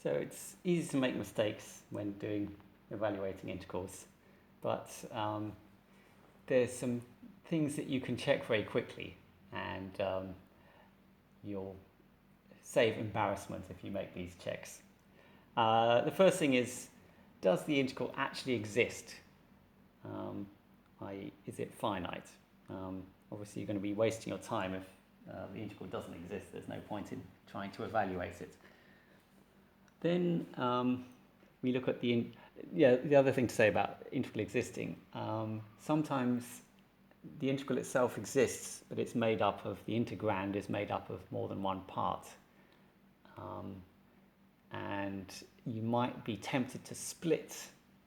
So it's easy to make mistakes when evaluating integrals, but there's some things that you can check very quickly, and you'll save embarrassment if you make these checks. The first thing is, does the integral actually exist? I.e., is it finite? Obviously, you're going to be wasting your time if the integral doesn't exist. There's no point in trying to evaluate it. Then we look at the other thing to say about integral existing. Sometimes the integral itself exists, but it's made up of, the integrand is made up of more than one part. And you might be tempted to split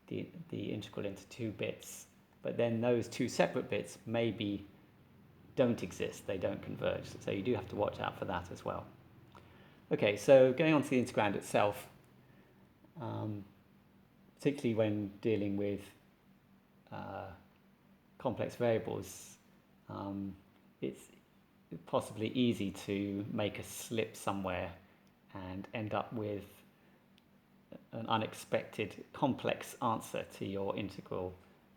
the integral into two bits, but then those two separate bits maybe don't exist, they don't converge. So you do have to watch out for that as well. Okay, so going on to the integrand itself, particularly when dealing with complex variables, it's possibly easy to make a slip somewhere and end up with an unexpected complex answer to your integral,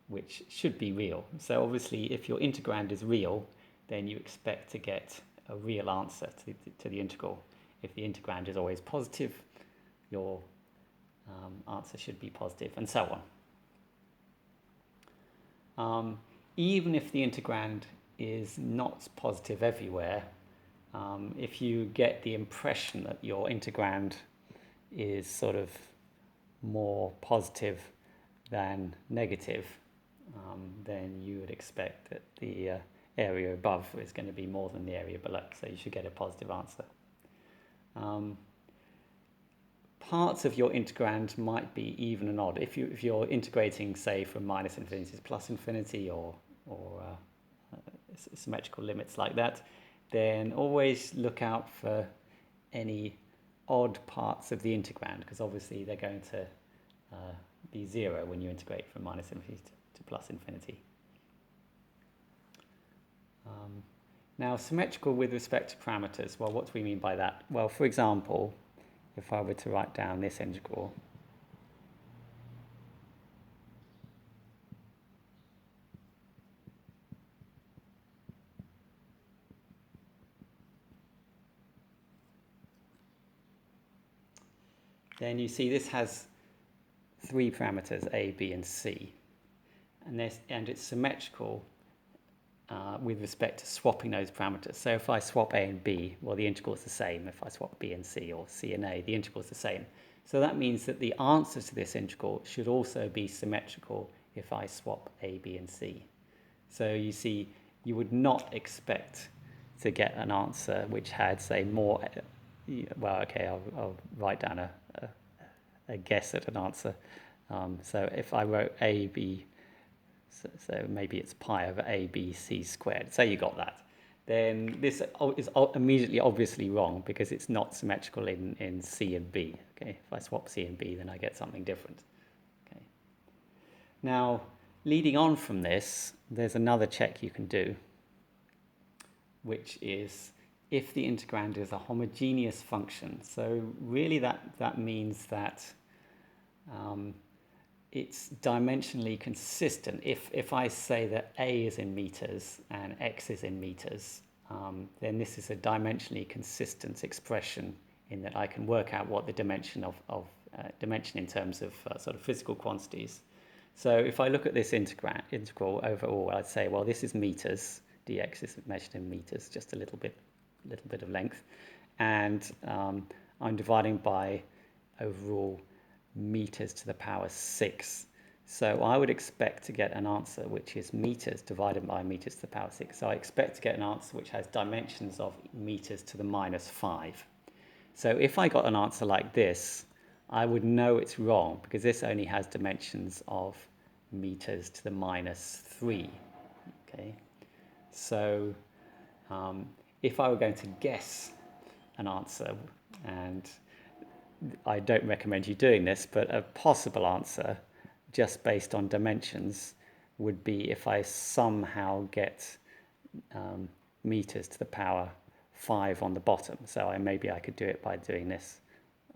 which should be real. So obviously, if your integrand is real, then you expect to get a real answer to the integral. If the integrand is always positive, your answer should be positive, and so on. Even if the integrand is not positive everywhere, if you get the impression that your integrand is sort of more positive than negative, then you would expect that the area above is going to be more than the area below, so you should get a positive answer. Parts of your integrand might be even and odd. If you're integrating, say, from minus infinity to plus infinity, or symmetrical limits like that, then always look out for any odd parts of the integrand, because obviously they're going to be zero when you integrate from minus infinity to plus infinity. Now, symmetrical with respect to parameters. Well, what do we mean by that? Well, for example, if I were to write down this integral, then you see this has three parameters, a, b, and c, and it's symmetrical with respect to swapping those parameters. So if I swap a and b, well, the integral is the same. If I swap b and c, or c and a, the integral is the same. So that means that the answer to this integral should also be symmetrical if I swap a, b, and c. So you see, you would not expect to get an answer which had, say, more. Well, okay, I'll write down a guess at an answer. So if I wrote a, b, so maybe it's pi over a, b, c squared. Say you got that. Then this is immediately obviously wrong, because it's not symmetrical in c and b. Okay, if I swap c and b, then I get something different. Okay. Now, leading on from this, there's another check you can do, which is if the integrand is a homogeneous function. So really that means that it's dimensionally consistent. If I say that a is in meters and x is in meters, then this is a dimensionally consistent expression, in that I can work out what the dimension dimension in terms of sort of physical quantities. So if I look at this integral overall, I'd say, well, this is meters. Dx is measured in meters, just a little bit of length, and I'm dividing by overall meters to the power 6. So I would expect to get an answer which is meters divided by meters to the power 6. So I expect to get an answer which has dimensions of meters to the minus 5. So if I got an answer like this, I would know it's wrong, because this only has dimensions of meters to the minus 3. Okay, so if I were going to guess an answer, and I don't recommend you doing this, but a possible answer just based on dimensions would be if I somehow get meters to the power 5 on the bottom. So maybe I could do it by doing this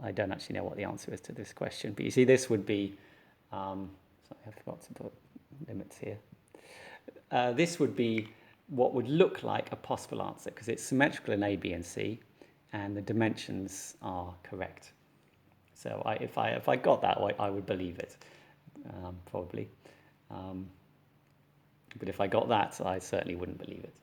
I don't actually know what the answer is to this question. But you see, this would be, sorry, I forgot to put limits here. This would be what would look like a possible answer because it's symmetrical in A, B, and C, and the dimensions are correct. So if I got that, I would believe it, probably. But if I got that, I certainly wouldn't believe it.